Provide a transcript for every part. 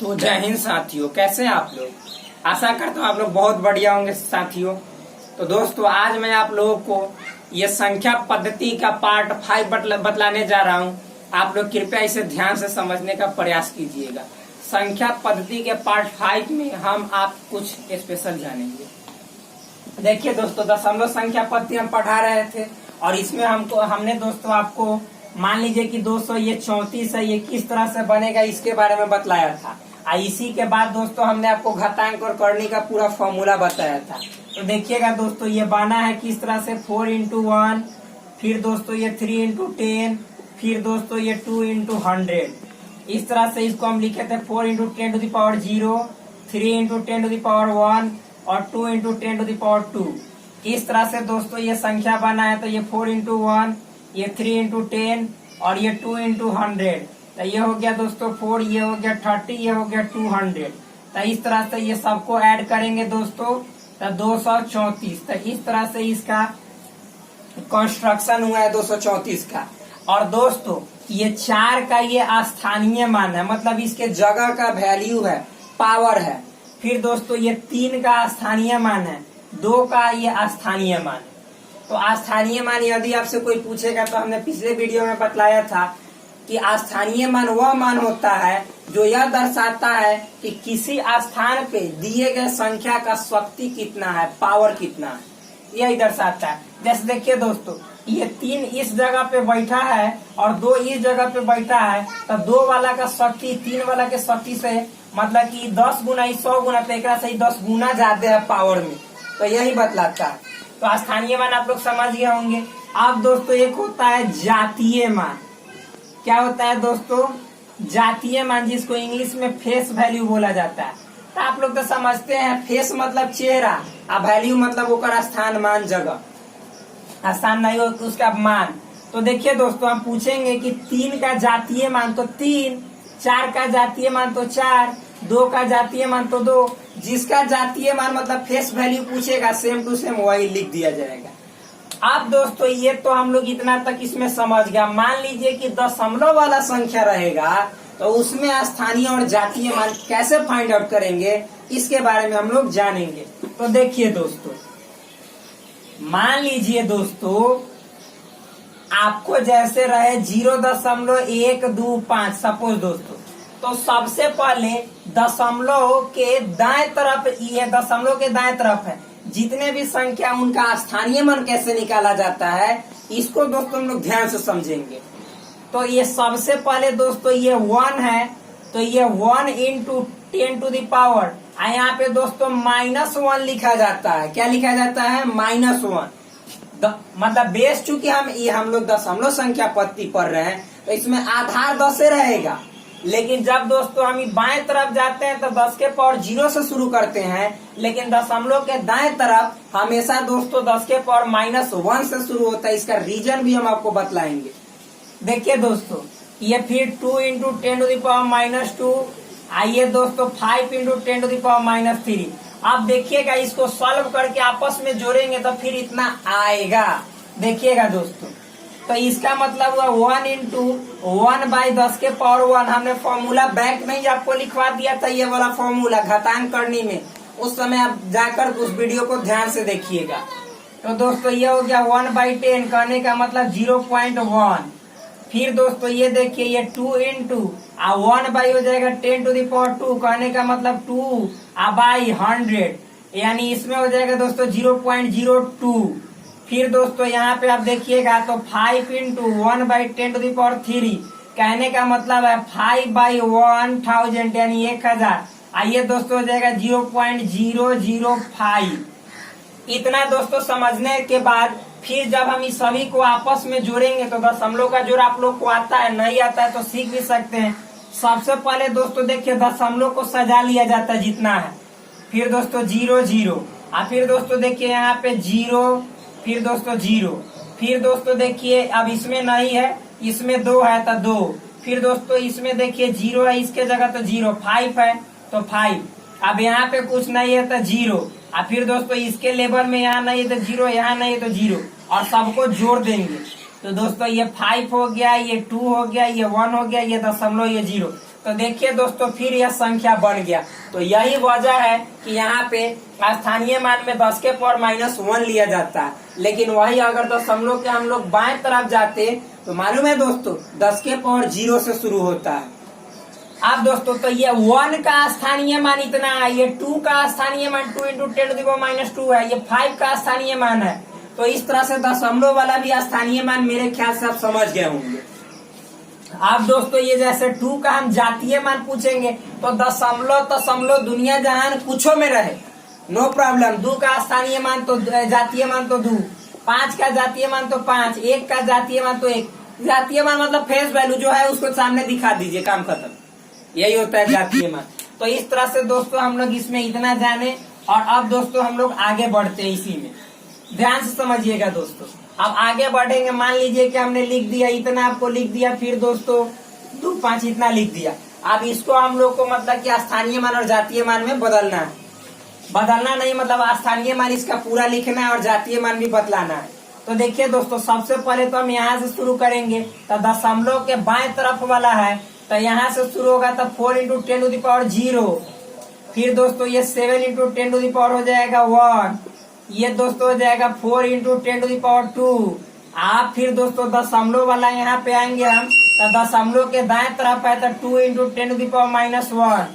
तो जय हिंद साथियों, कैसे हैं आप लोग। आशा करता हूँ आप लोग बहुत बढ़िया होंगे साथियों। तो दोस्तों आज मैं आप लोगों को ये संख्या पद्धति का पार्ट 5 बतलाने जा रहा हूँ। आप लोग कृपया इसे ध्यान से समझने का प्रयास कीजिएगा। संख्या पद्धति के पार्ट 5 में हम आप कुछ स्पेशल जानेंगे। देखिए दोस्तों, दशमलव संख्या पद्धति हम पढ़ा रहे थे और इसमें हमने दोस्तों आपको मान लीजिए कि दोस्तों ये 34 है, ये किस तरह से बनेगा इसके बारे में बतलाया था। इसी के बाद दोस्तों हमने आपको घातांक और करने का पूरा फॉर्मूला बताया था। तो देखिएगा दोस्तों, ये बना है किस तरह से 4 into 1, फिर दोस्तों ये 3 into 10, फिर दोस्तों ये 2 into 100। इस तरह से इसको हम लिखे थे 4 into 10 to the power 0, 3 into 10 to the power 1 और 2 into 10 to the power 2। इस तरह से दोस्तों ये संख्या बना है। तो ये 4 into 1, ये 3 into 10 और ये 2 into 100। तो ये हो गया दोस्तों 4, ये हो गया 30, ये हो गया 200। तो इस तरह से ये सबको ऐड करेंगे दोस्तों तो 234। तो इस तरह से इसका कंस्ट्रक्शन हुआ है 234 का। और दोस्तों ये 4 का ये स्थानीय मान है, मतलब इसके जगह का वैल्यू है, पावर है। फिर दोस्तों ये 3 का स्थानीय मान है, 2 का ये स्थानीय मान। तो स्थानीय मान यदि आपसे कोई पूछेगा तो हमने पिछले वीडियो में बतलाया था कि स्थानीय मान वह मान होता है जो यह दर्शाता है कि किसी स्थान पे दिए गए संख्या का शक्ति कितना है, पावर कितना है, यही दर्शाता है। जैसे देखिए दोस्तों, ये 3 इस जगह पे बैठा है और 2 इस जगह पे बैठा है। तो 2 वाला का शक्ति 3 वाला के शक्ति से मतलब कि 10 गुना 100 गुना, तो एक से 10 गुना ज्यादा है पावर में। तो यही बतलाता है। तो स्थानीय मान आप लोग समझ गए होंगे। अब दोस्तों एक होता है जातीय मान। क्या होता है दोस्तों? जातीय मान, जिसको इंग्लिश में फेस वैल्यू बोला जाता है। तो आप लोग तो समझते हैं, फेस मतलब चेहरा और वैल्यू मतलब उसका स्थान मान, जगह, स्थान नहीं हो उसका मान। तो देखिए दोस्तों, हम पूछेंगे कि 3 का जातीय मान तो 3, 4 का जातीय मान तो 4, 2 का जातीय मान तो 2। जिसका जातीय मान मतलब फेस वैल्यू पूछेगा, सेम टू सेम वही लिख दिया जाएगा। अब दोस्तों ये तो हम लोग इतना तक इसमें समझ गया। मान लीजिए कि दशमलव वाला संख्या रहेगा तो उसमें स्थानीय और जातीय मान कैसे फाइंड आउट करेंगे, इसके बारे में हम लोग जानेंगे। तो देखिए दोस्तों, मान लीजिए दोस्तों आपको जैसे रहे 0.125 सपोज दोस्तों। तो सबसे पहले दशमलव के दाएं तरफ, ये दशमलव के दाएं तरफ है, जितने भी संख्या उनका स्थानीय मान कैसे निकाला जाता है, इसको दोस्तों हम लोग ध्यान से समझेंगे। तो ये सबसे पहले दोस्तों ये 1 है, तो ये 1 into 10 to the power, यहाँ पे दोस्तों -1 लिखा जाता है। क्या लिखा जाता है? -1। मतलब बेस, चूंकि हम लोग दशमलव संख्या पद्धति पढ़ रहे हैं तो इसमें आधार 10 रहेगा। लेकिन जब दोस्तों हम बाएं तरफ जाते हैं तो 10 के पावर 0 से शुरू करते हैं, लेकिन दशमलव के दाएं तरफ हमेशा दोस्तों 10 के पावर -1 से शुरू होता है। इसका रीजन भी हम आपको बतलाएंगे। देखिए दोस्तों, ये फिर 2 into 10 to the power -2, आइए दोस्तों 5 into 10 to the power -3। अब देखिएगा, इसको सॉल्व करके आपस में जोड़ेंगे तो फिर इतना आएगा। देखिएगा दोस्तों, तो इसका मतलब हुआ 1 into 1/10 के पावर 1। हमने फॉर्मूला बैंक में ही आपको लिखवा दिया था, ये वाला फॉर्मूला घातांक करने में। उस समय आप जाकर उस वीडियो को ध्यान से देखिएगा। तो दोस्तों ये हो गया 1/10, कहने का मतलब 0.1। फिर दोस्तों ये देखिए, ये 2 into 1 बाई हो जाएगा 10 to the power 2, कहने का मतलब 2/100, यानी इसमें हो जाएगा दोस्तों 0.02। फिर दोस्तों यहाँ पे आप देखिएगा तो 5 into 1/10 to the power 3, कहने का मतलब है 5/1000, यानी 1000। आइए दोस्तों हो जाएगा 0.005। इतना दोस्तों समझने के बाद फिर जब हम इस सभी को आपस में जोड़ेंगे तो दशमलव का जोड़ आप लोग को आता है, नहीं आता है तो सीख भी सकते हैं। सबसे पहले दोस्तों देखिए, दशमलव को सजा लिया जाता है जितना है। फिर दोस्तों 0 0, और फिर दोस्तों देखिए यहाँ पे 0, फिर दोस्तों 0, फिर दोस्तों देखिए अब इसमें नहीं है, इसमें 2 है तो 2, फिर दोस्तों इसमें देखिए 0 है, इसके जगह तो 0, 5 है तो 5, अब यहाँ पे कुछ नहीं है तो 0, और फिर दोस्तों इसके लेवल में यहाँ नहीं है तो 0, यहाँ नहीं है तो 0, और सबको जोड़ देंगे। तो दोस्तों ये 5 हो गया, ये 2 हो गया, ये 1 हो गया, ये दशमलव, ये 0। तो देखिए दोस्तों फिर यह संख्या बन गया। तो यही वजह है कि यहाँ पे स्थानीय मान में 10 के पावर -1 लिया जाता है, लेकिन वही अगर दशमलव के हम लोग बाएं तरफ जाते तो मालूम है दोस्तों 10 के पावर 0 से शुरू होता है। अब दोस्तों तो ये 1 का स्थानीय मान इतना है, ये 2 का स्थानीय मान 2 × 10⁻² है, ये 5 का स्थानीय मान है। तो इस तरह से दशमलव वाला भी स्थानीय मान मेरे ख्याल से आप समझ गए होंगे। अब दोस्तों ये जैसे 2 का हम जातीय मान पूछेंगे तो दशमलव दुनिया जहान कुछो में रहे नो प्रॉब्लम। 2 का स्थानीय मान तो जातीय मान तो 2, 5 का जातीय मान तो 5, 1 का जातीय मान तो 1। जातीय मान मतलब फेस वैल्यू जो है उसको सामने दिखा दीजिए, काम खत्म। यही होता है जातीय मान। तो इस तरह से दोस्तों हम लोग इसमें इतना जाने, और अब दोस्तों हम लोग आगे बढ़ते हैं इसी में, ध्यान से समझिएगा दोस्तों। अब आगे बढ़ेंगे, मान लीजिए कि हमने लिख दिया इतना, आपको लिख दिया, फिर दोस्तों 2, 5 इतना लिख दिया। अब इसको हम लोग को मतलब कि स्थानीय मान और जातीय मान में बदलना है। बदलना नहीं मतलब स्थानीय मान इसका पूरा लिखना है और जातीय मान भी बदलाना है। तो देखिए दोस्तों सबसे पहले तो हम यहाँ से शुरू करेंगे। तो दशमलव के बाएं तरफ वाला है तो यहाँ से शुरू होगा, तो 4 × 10⁻0। फिर दोस्तों ये 7 × 10⁻ हो जाएगा 1। ये दोस्तों हो जाएगा 4 × 10⁻2। आप फिर दोस्तों दशमलव वाला यहाँ पे आएंगे हम, तो दशमलव के दाएं तरफ है तो 2 × 10⁻1।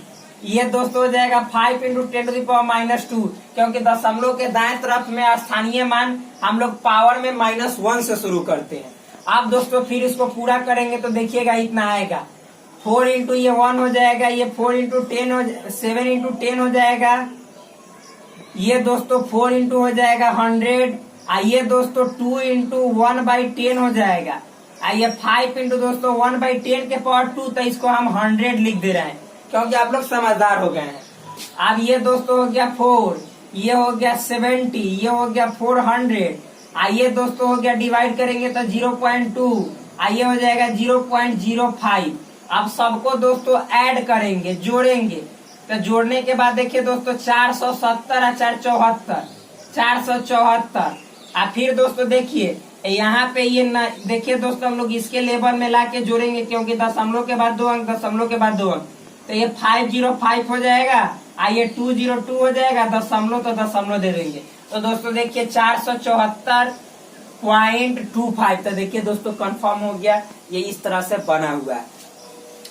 ये दोस्तों हो जाएगा 5 × 10⁻2, क्योंकि दशमलव के दाएं तरफ में स्थानीय मान हम लोग पावर में -1 से शुरू करते हैं। आप दोस्तों फिर इसको पूरा करेंगे तो देखिएगा इतना आएगा। 4 × ये 1 हो जाएगा, ये 4 × 10 7 × 10 हो जाएगा, ये दोस्तों 4 × हो जाएगा 100। आइए दोस्तों 2 × 1/10 हो जाएगा। आइए 5 × दोस्तों 1/10 के पावर 2, तो इसको हम 100 लिख दे रहे हैं क्योंकि आप लोग समझदार हो गए हैं। अब ये दोस्तों हो गया 4, ये हो गया 70, ये हो गया 400। आइए दोस्तों हो गया, डिवाइड करेंगे तो 0.2, आइए हो जाएगा 0.05। अब सबको दोस्तों ऐड करेंगे, जोड़ेंगे। तो जोड़ने के बाद देखिए दोस्तों 470 और 474, 474। और फिर दोस्तों देखिए यहाँ पे ये देखिए दोस्तों हम लोग इसके लेवल में लाके जोड़ेंगे, क्योंकि दशमलव के बाद 2 अंक, दशमलव के बाद 2 अंक। तो ये 505 हो जाएगा, आइए 202 हो जाएगा, दशमलव तो दशमलव दे देंगे। तो दोस्तों देखिए 474.25। तो देखिए दोस्तों कंफर्म हो गया, ये इस तरह से बना हुआ है।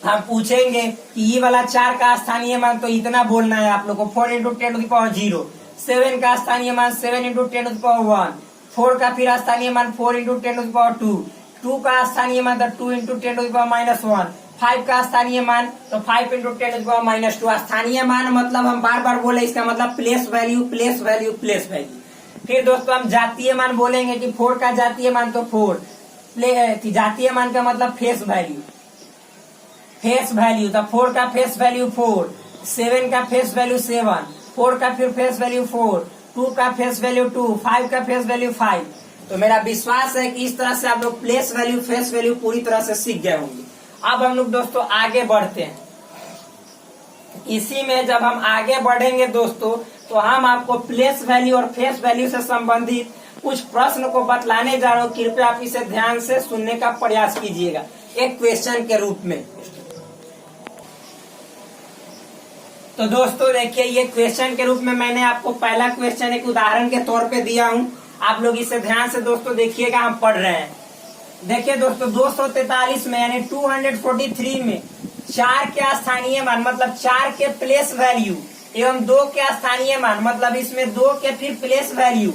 हम पूछेंगे कि ये वाला 4 का स्थानीय मान तो इतना बोलना है आप लोग को, 4 × 10⁻0। 7 का स्थानीय मान 7 × 10⁻1। 4 का फिर स्थानीय मान 4 × 10⁻2। 2 का स्थानीय मान तो 2 × 10⁻1। 5 का स्थानीय मान तो 5 × 10⁻2। स्थानीय मान मतलब हम बार बार बोले, इसका मतलब place value, place value, place value. फिर दोस्तों हम जातीय मान बोलेंगे कि 4 का जातीय मान तो 4, जातीय मान का मतलब फेस वैल्यू, फेस वैल्यू। तो 4 का फेस वैल्यू 4, 7 का फेस वैल्यू 7, 4 का फिर फेस वैल्यू 4, 2 का फेस वैल्यू 2, 5 का फेस वैल्यू 5। तो मेरा विश्वास है कि इस तरह से आप लोग प्लेस वैल्यू, फेस वैल्यू पूरी तरह से सीख गए होंगे। अब हम लोग दोस्तों आगे बढ़ते हैं। इसी में जब हम आगे बढ़ेंगे दोस्तों तो हम आपको प्लेस वैल्यू और फेस वैल्यू से संबंधित कुछ प्रश्न को बतलाने जा रहा हूँ। कृपया आप इसे ध्यान से सुनने का प्रयास कीजिएगा एक क्वेश्चन के रूप में। तो दोस्तों देखिए ये क्वेश्चन के रूप में मैंने आपको पहला क्वेश्चन एक उदाहरण के तौर पे दिया हूँ। आप लोग इसे ध्यान से दोस्तों देखिएगा, हम पढ़ रहे हैं। देखिए दोस्तों 243 में यानी 243 में 4 के स्थानीय मान मतलब 4 के प्लेस वैल्यू एवं 2 के स्थानीय मान मतलब इसमें 2 के फिर प्लेस वैल्यू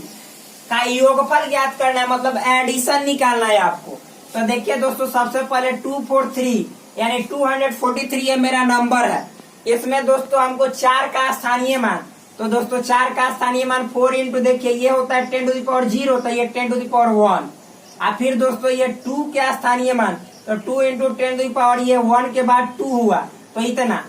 का योगफल ज्ञात करना है, मतलब एडिशन निकालना है आपको। तो देखिए दोस्तों सबसे पहले 243 यानी 243 ये मेरा नंबर है। इसमें दोस्तों हमको 4 का स्थानीय मान, तो दोस्तों 4 का स्थानीय मान 4 इंटू देखिए ये होता है 10⁻0, तो ये 10⁻1। और फिर दोस्तों ये 2 के स्थानीय मान तो 2 इंटू 10⁻, ये 1 के बाद 2 हुआ तो इतना।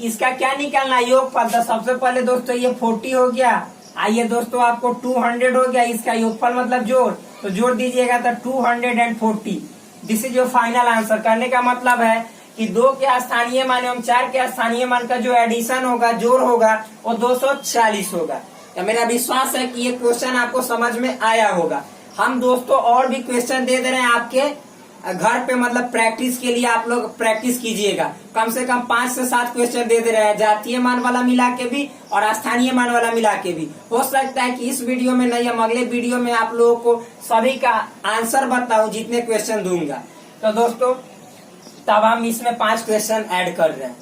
इसका क्या निकालना है योगफल। तो सबसे पहले दोस्तों ये 40 हो गया, आइए दोस्तों आपको 200 हो गया, इसका योगफल मतलब जोड़, तो जोड़ दीजिएगा तो 240। This is your final answer. करने का मतलब है कि 2 के स्थानीय मान एवं 4 के स्थानीय मान का जो एडिशन होगा, जोड़ होगा, वो 240 होगा। तो मेरा विश्वास है कि ये क्वेश्चन आपको समझ में आया होगा। हम दोस्तों और भी क्वेश्चन दे रहे हैं आपके घर पे मतलब प्रैक्टिस के लिए आप लोग प्रैक्टिस कीजिएगा। कम से कम 5 से 7 क्वेश्चन दे रहे हैं, जातीय मान वाला मिला के भी और स्थानीय मान वाला मिला के भी। हो सकता है कि इस वीडियो में नहीं, हम अगले वीडियो में आप लोगों को सभी का आंसर बताऊं जितने क्वेश्चन दूंगा। तो दोस्तों तब हम इसमें 5 क्वेश्चन ऐड कर रहे हैं।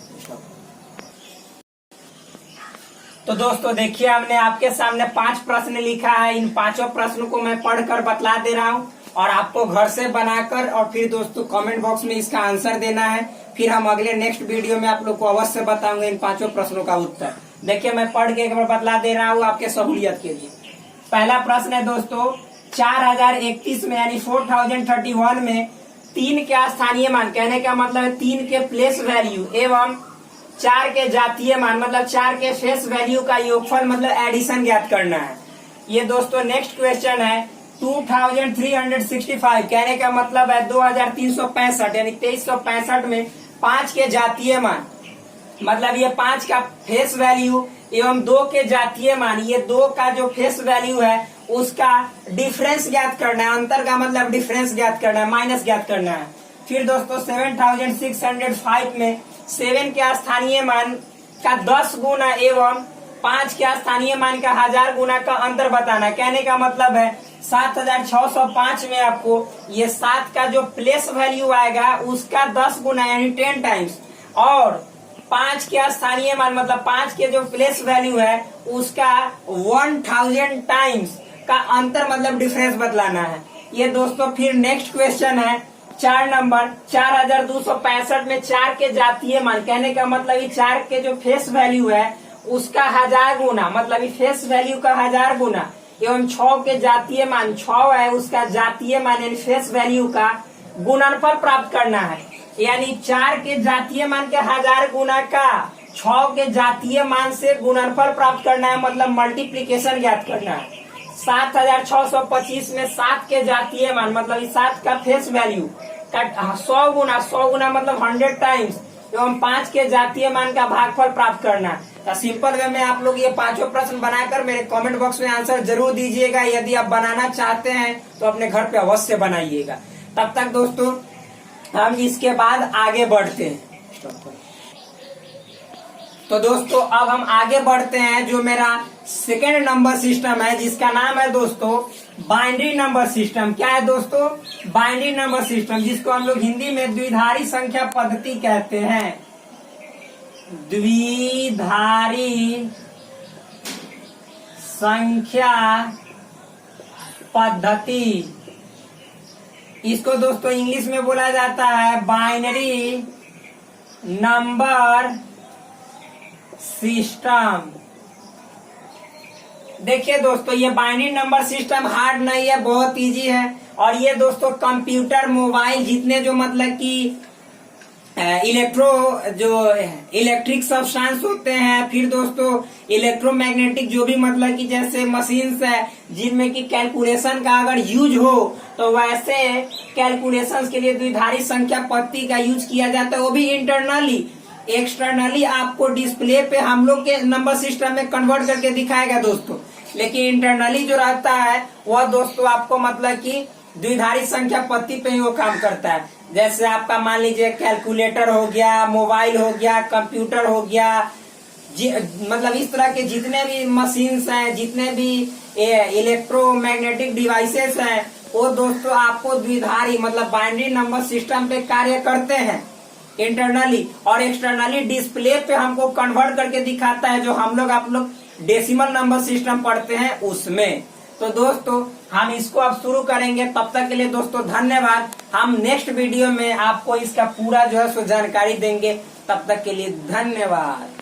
तो दोस्तों देखिए, हमने आपके सामने 5 प्रश्न लिखा है। इन 5 प्रश्नों को मैं पढ़कर बतला दे रहा हूँ और आपको घर से बनाकर और फिर दोस्तों कमेंट बॉक्स में इसका आंसर देना है। फिर हम अगले नेक्स्ट वीडियो में आप लोग को अवश्य बताऊंगे इन 5 प्रश्नों का उत्तर। देखिए मैं पढ़ के एक बार बतला दे रहा हूँ आपके सहूलियत के लिए। पहला प्रश्न है दोस्तों, 4031 में यानी 4031 में 3 के स्थानीय मान, कहने का मतलब है 3 के प्लेस वैल्यू एवं 4 के जातीय मान मतलब 4 के फेस वैल्यू का योगफल मतलब एडिशन ज्ञात करना है। ये दोस्तों नेक्स्ट क्वेश्चन है 2365, कहने का मतलब है 2365 यानी 2365 में 5 के जातीय मान मतलब ये 5 का फेस वैल्यू एवं 2 के जातीय मान, ये 2 का जो फेस वैल्यू है उसका डिफरेंस ज्ञात करना है। अंतर का मतलब डिफरेंस ज्ञात करना है, माइनस ज्ञात करना है। फिर दोस्तों 7605 में 7 के स्थानीय मान का 10 गुना एवं 5 के स्थानीय मान का 1000 गुना का अंतर बताना। कहने का मतलब है 7605 में आपको ये 7 का जो प्लेस वैल्यू आएगा उसका 10 गुना यानी 10 टाइम्स और 5 के स्थानीय मान मतलब 5 के जो प्लेस वैल्यू है उसका 1000 टाइम्स का अंतर मतलब डिफरेंस बतलाना है। ये दोस्तों फिर नेक्स्ट क्वेश्चन है 4 नंबर 4265 में 4 के जातीय मान, कहने का मतलब ये 4 के जो फेस वैल्यू है उसका 1000 गुना मतलब फेस वैल्यू का 1000 गुना एवं 6 के जातीय मान 6 है उसका जातीय मान यानी फेस वैल्यू का गुणनफल प्राप्त करना है। यानी 4 के जातीय मान के 1000 गुना का 6 के जातीय मान से गुणनफल प्राप्त करना है मतलब मल्टीप्लीकेशन ज्ञात करना है। 7625 में 7 के जातीय मान मतलब 7 का फेस वैल्यू का 100 गुना मतलब 100 टाइम्स एवं 5 के जातीय मान का भागफल प्राप्त करना। तो सिंपल वे में आप लोग ये 5 प्रश्न बनाकर मेरे कमेंट बॉक्स में आंसर जरूर दीजिएगा। यदि आप बनाना चाहते हैं तो अपने घर पे अवश्य बनाइएगा। तब तक दोस्तों हम इसके बाद आगे बढ़ते हैं। तो दोस्तों अब हम आगे बढ़ते हैं जो मेरा सेकेंड नंबर सिस्टम है जिसका नाम है दोस्तों बाइनरी नंबर सिस्टम। क्या है दोस्तों? बाइनरी नंबर सिस्टम, जिसको हम लोग हिंदी में द्विधारी संख्या पद्धति कहते हैं। द्विधारी संख्या पद्धति, इसको दोस्तों इंग्लिश में बोला जाता है बाइनरी नंबर सिस्टम। देखिए दोस्तों ये बाइनरी नंबर सिस्टम हार्ड नहीं है, बहुत इजी है। और ये दोस्तों कंप्यूटर मोबाइल जितने जो मतलब कि इलेक्ट्रिक सब्सटेंस होते हैं, फिर दोस्तों इलेक्ट्रोमैग्नेटिक जो भी मतलब कि जैसे मशीन्स है जिनमें कि कैलकुलेशन का अगर यूज हो तो वैसे कैलकुलेशंस के लिए द्विधारी संख्या पद्धति का यूज किया जाता है। वो भी इंटरनली, एक्सटर्नली आपको डिस्प्ले पे हम लोग के नंबर सिस्टम में कन्वर्ट करके दिखाएगा दोस्तों, लेकिन इंटरनली जो रहता है वह दोस्तों आपको मतलब कि द्विधारी संख्या पद्धति पे ही वो काम करता है। जैसे आपका मान लीजिए कैलकुलेटर हो गया, मोबाइल हो गया, कंप्यूटर हो गया, मतलब इस तरह के जितने भी मशीन्स हैं, जितने भी इलेक्ट्रोमैग्नेटिक डिवाइसेस हैं, वो दोस्तों आपको द्विधारी मतलब बाइनरी नंबर सिस्टम पे कार्य करते हैं इंटरनली, और एक्सटर्नली डिस्प्ले पे हमको कन्वर्ट करके दिखाता है जो हम लोग आप लोग डेसिमल नंबर सिस्टम पढ़ते हैं उसमें। तो दोस्तों हम इसको अब शुरू करेंगे। तब तक के लिए दोस्तों धन्यवाद। हम नेक्स्ट वीडियो में आपको इसका पूरा जो है सो जानकारी देंगे। तब तक के लिए धन्यवाद।